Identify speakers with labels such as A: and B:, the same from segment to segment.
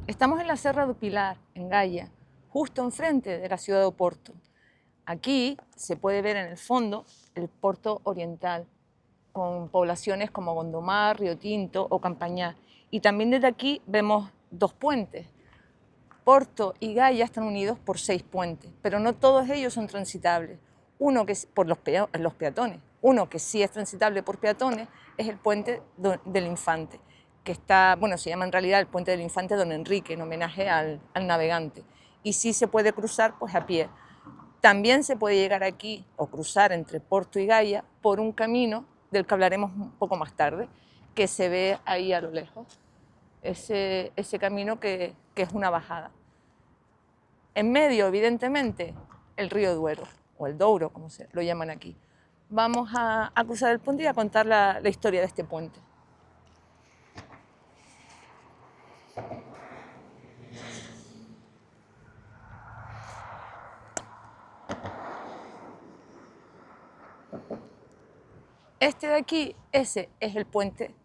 A: Estamos en la Serra do Pilar, en Gaia, justo enfrente de la ciudad de Oporto. Aquí se puede ver en el fondo el Porto Oriental, con poblaciones como Gondomar, Río Tinto o Campañá. Y también desde aquí vemos dos puentes. Porto y Gaia están unidos por 6 puentes, pero no todos ellos son transitables. Uno que es por los peatones, uno que sí es transitable por peatones es el puente del Infante, que está, bueno, se llama en realidad el puente del Infante Don Enrique, en homenaje al navegante. Y sí se puede cruzar pues a pie. También se puede llegar aquí o cruzar entre Porto y Gaia por un camino del que hablaremos un poco más tarde, que se ve ahí a lo lejos, ese camino que es una bajada. En medio, evidentemente, el río Duero, o el Douro, como se lo llaman aquí. Vamos a cruzar el puente y a contar la historia de este puente. Este de aquí, ese es el puente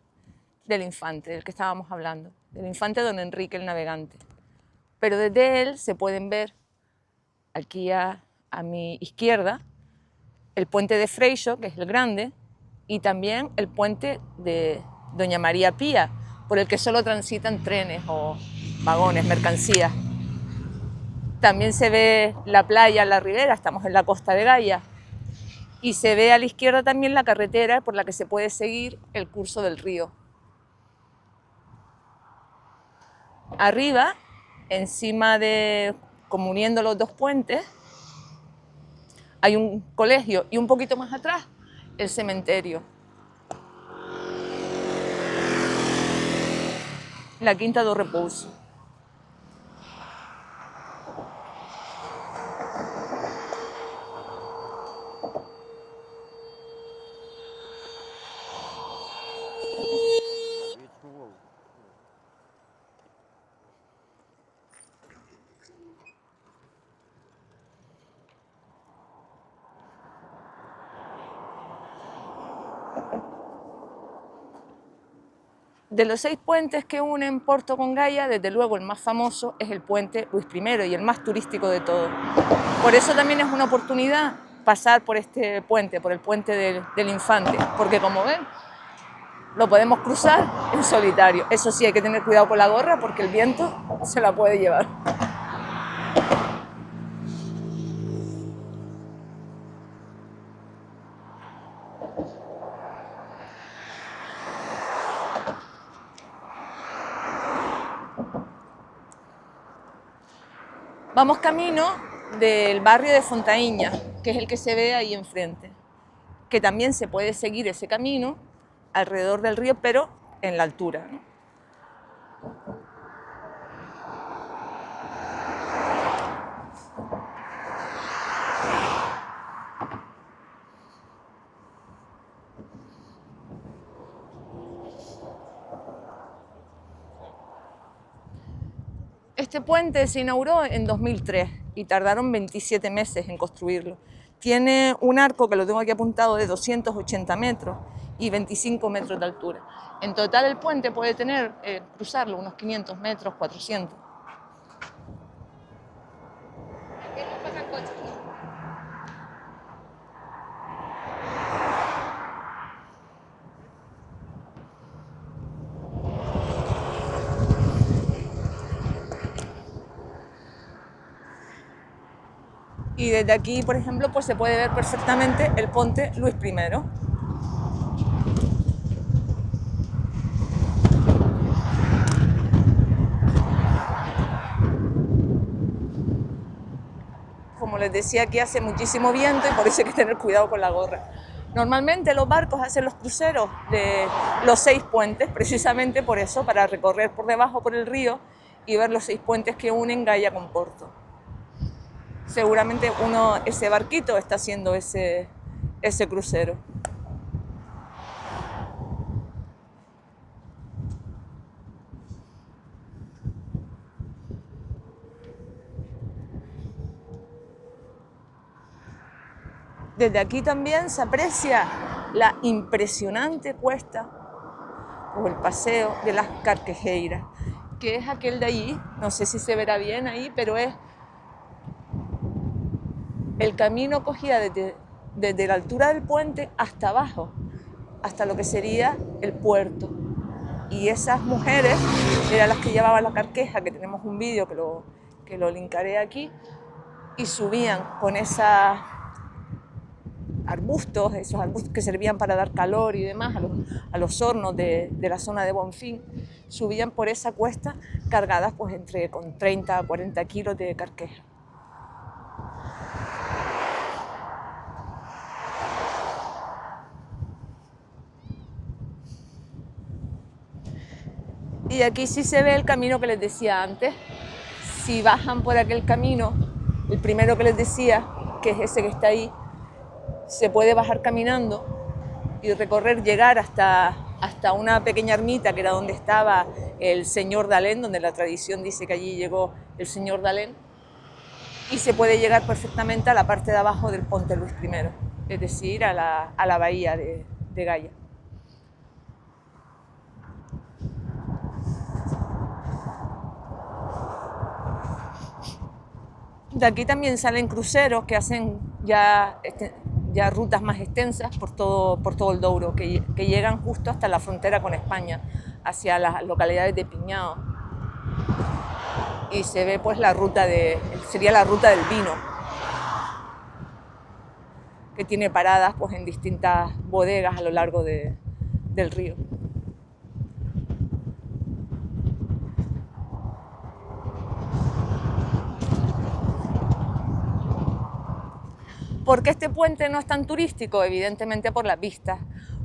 A: del Infante, del que estábamos hablando, del Infante Don Enrique el Navegante. Pero desde él se pueden ver, aquí a mi izquierda, el puente de Freixo, que es el grande, y también el puente de Doña María Pía, por el que solo transitan trenes o vagones, mercancías. También se ve la playa, la ribera, estamos en la costa de Gaia, y se ve a la izquierda también la carretera por la que se puede seguir el curso del río. Arriba, encima de, como uniendo los dos puentes, hay un colegio y un poquito más atrás el cementerio. La Quinta do Repouso. De los 6 puentes que unen Porto con Gaia, desde luego el más famoso es el puente Luis I y el más turístico de todos. Por eso también es una oportunidad pasar por este puente, por el puente del Infante, porque como ven, lo podemos cruzar en solitario. Eso sí, hay que tener cuidado con la gorra porque el viento se la puede llevar. Vamos camino del barrio de Fontainha, que es el que se ve ahí enfrente, que también se puede seguir ese camino alrededor del río, pero en la altura, ¿no? Este puente se inauguró en 2003 y tardaron 27 meses en construirlo. Tiene un arco, que lo tengo aquí apuntado, de 280 metros y 25 metros de altura. En total el puente puede tener, cruzarlo, unos 500 metros, 400. Aquí no pasan coches. Y desde aquí, por ejemplo, pues se puede ver perfectamente el puente Luis I. Como les decía, aquí hace muchísimo viento y por eso hay que tener cuidado con la gorra. Normalmente los barcos hacen los cruceros de los 6 puentes, precisamente por eso, para recorrer por debajo por el río y ver los 6 puentes que unen Gaia con Porto. Seguramente ese barquito está haciendo ese crucero. Desde aquí también se aprecia la impresionante cuesta o el paseo de las Carquejeiras, que es aquel de allí, no sé si se verá bien ahí, pero es el camino cogía desde la altura del puente hasta abajo, hasta lo que sería el puerto. Y esas mujeres eran las que llevaban la carqueja, que tenemos un vídeo que lo linkaré aquí, y subían con esos arbustos que servían para dar calor y demás a los hornos de la zona de Bonfim, subían por esa cuesta cargadas pues con 30 a 40 kilos de carqueja. Y aquí sí se ve el camino que les decía antes. Si bajan por aquel camino, el primero que les decía, que es ese que está ahí, se puede bajar caminando y recorrer, llegar hasta una pequeña ermita que era donde estaba el señor Dalén, donde la tradición dice que allí llegó el señor Dalén, y se puede llegar perfectamente a la parte de abajo del Ponte Luis I, es decir, a la bahía de Gaya. De aquí también salen cruceros que hacen ya rutas más extensas por todo el Douro, que llegan justo hasta la frontera con España, hacia las localidades de Piñao. Y se ve pues sería la ruta del vino, que tiene paradas pues en distintas bodegas a lo largo del río. ¿Por qué este puente no es tan turístico? Evidentemente por las vistas,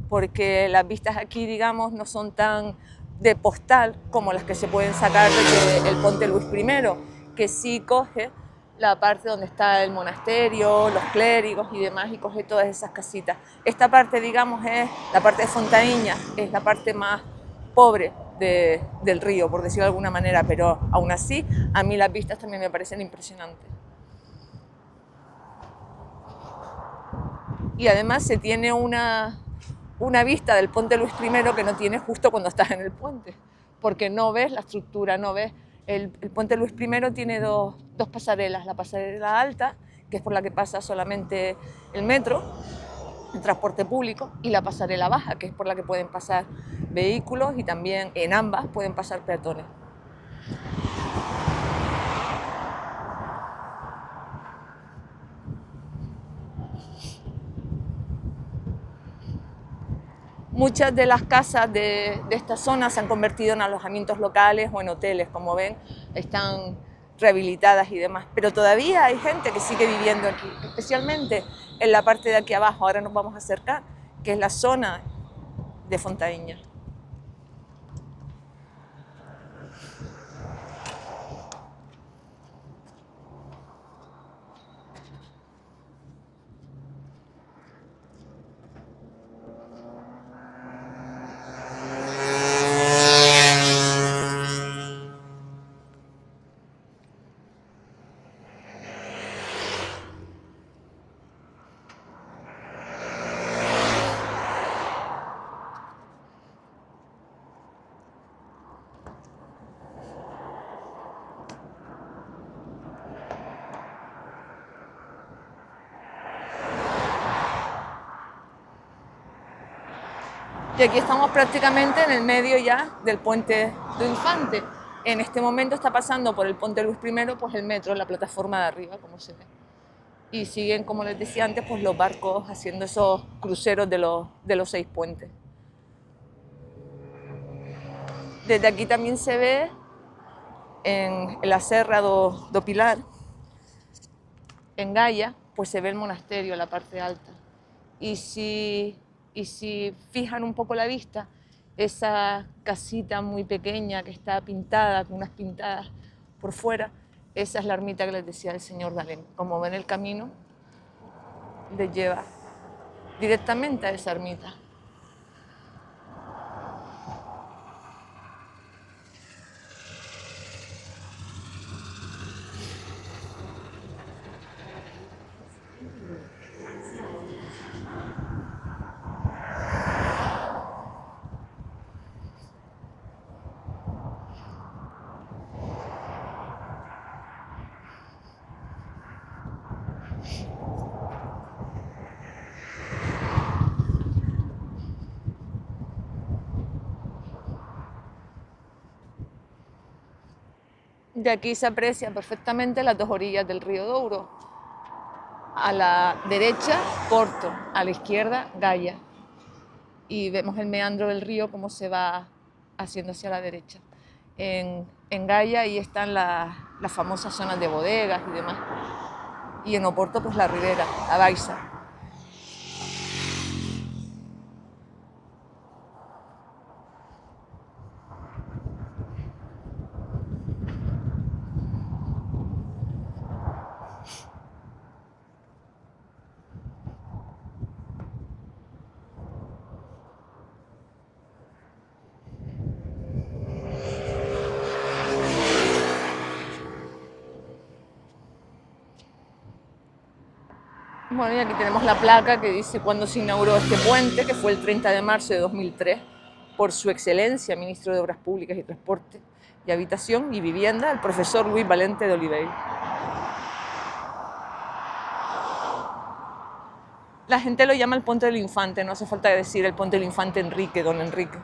A: porque las vistas aquí, digamos, no son tan de postal como las que se pueden sacar desde el Ponte Luis I, que sí coge la parte donde está el monasterio, los clérigos y demás, y coge todas esas casitas. Esta parte, digamos, es la parte de Fontaíña, es la parte más pobre del río, por decirlo de alguna manera, pero aún así, a mí las vistas también me parecen impresionantes. Y además se tiene una vista del Ponte Luis I que no tienes justo cuando estás en el puente, porque no ves la estructura, no ves. El Ponte Luis I tiene dos pasarelas, la pasarela alta, que es por la que pasa solamente el metro, el transporte público, y la pasarela baja, que es por la que pueden pasar vehículos y también en ambas pueden pasar peatones. Muchas de las casas de esta zona se han convertido en alojamientos locales o en hoteles, como ven, están rehabilitadas y demás, pero todavía hay gente que sigue viviendo aquí, especialmente en la parte de aquí abajo, ahora nos vamos a acercar, que es la zona de Fontaíña. Y aquí estamos prácticamente en el medio ya del puente do Infante. En este momento está pasando por el Ponte Luis I pues el metro, la plataforma de arriba, como se ve. Y siguen, como les decía antes, pues los barcos haciendo esos cruceros de los 6 puentes. Desde aquí también se ve en la Serra do Pilar, en Gaya, pues se ve el monasterio, la parte alta. Y si fijan un poco la vista, esa casita muy pequeña que está pintada, con unas pintadas por fuera, esa es la ermita que les decía el señor Dalén. Como ven, el camino les lleva directamente a esa ermita. De aquí se aprecian perfectamente las dos orillas del río Douro. A la derecha, Porto, a la izquierda, Gaia. Y vemos el meandro del río como se va haciendo hacia la derecha. En Gaia ahí están las famosas zonas de bodegas y demás. Y en Oporto, pues la ribera, la Baixa. Bueno, y aquí tenemos la placa que dice cuándo se inauguró este puente, que fue el 30 de marzo de 2003, por su excelencia, ministro de Obras Públicas y Transporte y Habitación y Vivienda, el profesor Luis Valente de Oliveira. La gente lo llama el Puente del Infante, no hace falta decir el Puente del Infante Enrique, don Enrique.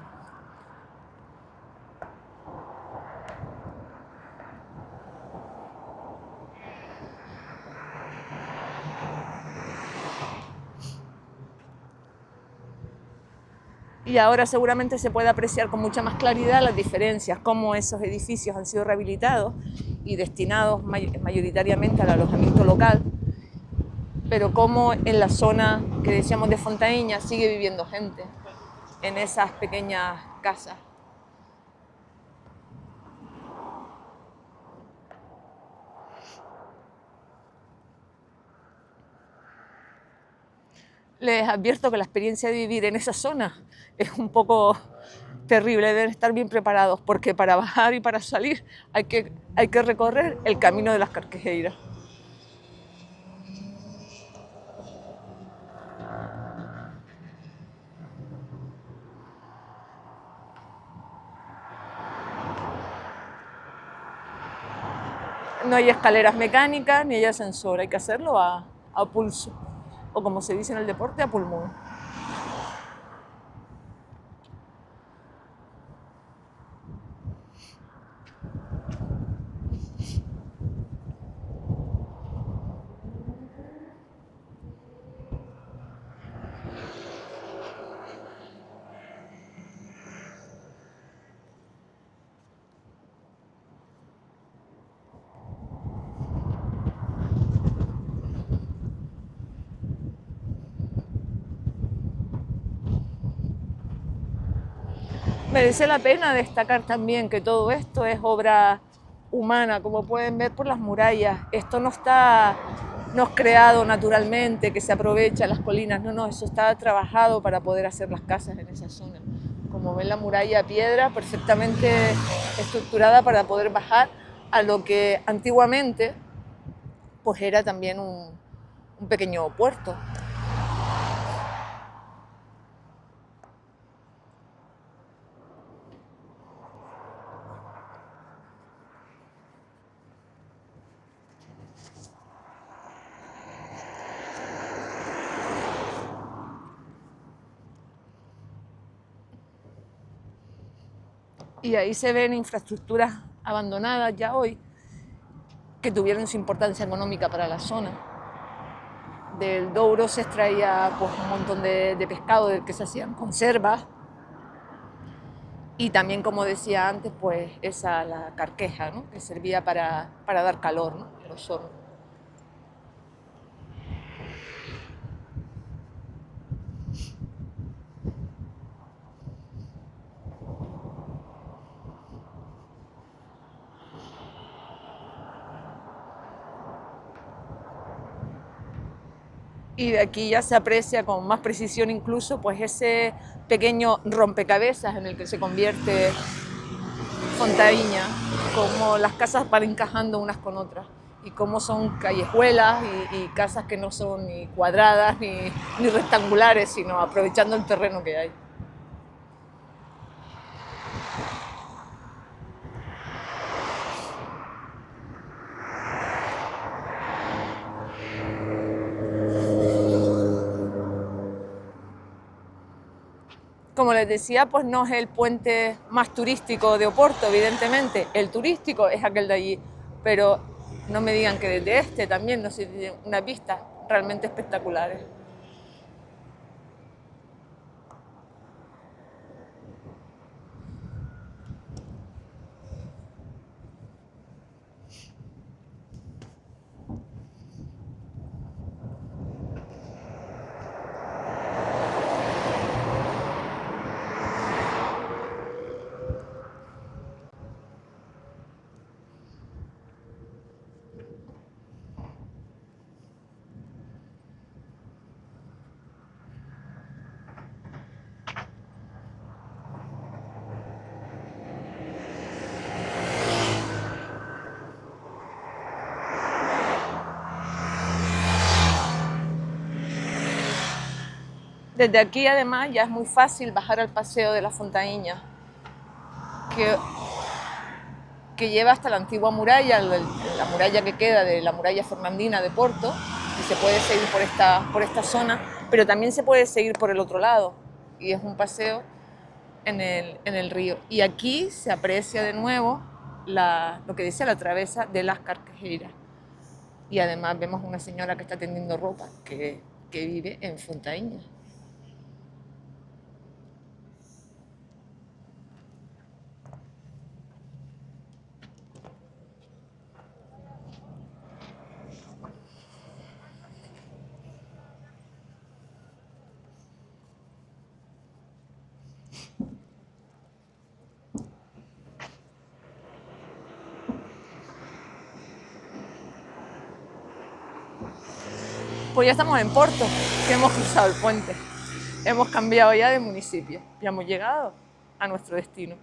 A: Y ahora seguramente se puede apreciar con mucha más claridad las diferencias, cómo esos edificios han sido rehabilitados y destinados mayoritariamente al alojamiento local, pero cómo en la zona que decíamos de Fontainha sigue viviendo gente en esas pequeñas casas. Les advierto que la experiencia de vivir en esa zona es un poco terrible, deben estar bien preparados porque para bajar y para salir hay que recorrer el camino de las Carquejeiras. No hay escaleras mecánicas ni hay ascensor, hay que hacerlo a pulso, o como se dice en el deporte, a pulmón. Merece la pena destacar también que todo esto es obra humana, como pueden ver por las murallas. Esto no es creado naturalmente, que se aprovecha las colinas, no, eso está trabajado para poder hacer las casas en esa zona. Como ven, la muralla piedra perfectamente estructurada para poder bajar a lo que antiguamente pues era también un pequeño puerto. Y ahí se ven infraestructuras abandonadas ya hoy que tuvieron su importancia económica para la zona. Del Douro se extraía pues, un montón de pescado del que se hacían conservas y también, como decía antes, pues la carqueja, ¿no? Que servía para dar calor, ¿no? Los hornos. Y de aquí ya se aprecia con más precisión incluso pues ese pequeño rompecabezas en el que se convierte Fontainha, cómo las casas van encajando unas con otras y cómo son callejuelas y casas que no son ni cuadradas ni rectangulares, sino aprovechando el terreno que hay. Como les decía, pues no es el puente más turístico de Oporto, evidentemente. El turístico es aquel de allí, pero no me digan que desde este también no se tiene unas vistas realmente espectaculares. Desde aquí, además, ya es muy fácil bajar al Paseo de la Fontaiña, que, que lleva hasta la antigua muralla, la muralla que queda de la muralla fernandina de Porto, y se puede seguir por esta zona, pero también se puede seguir por el otro lado, y es un paseo en el río. Y aquí se aprecia de nuevo lo que dice la travesa de las Carcajeiras. Y además vemos una señora que está tendiendo ropa, que vive en Fontaiña. Pues ya estamos en Porto, que hemos cruzado el puente. Hemos cambiado ya de municipio. Ya hemos llegado a nuestro destino.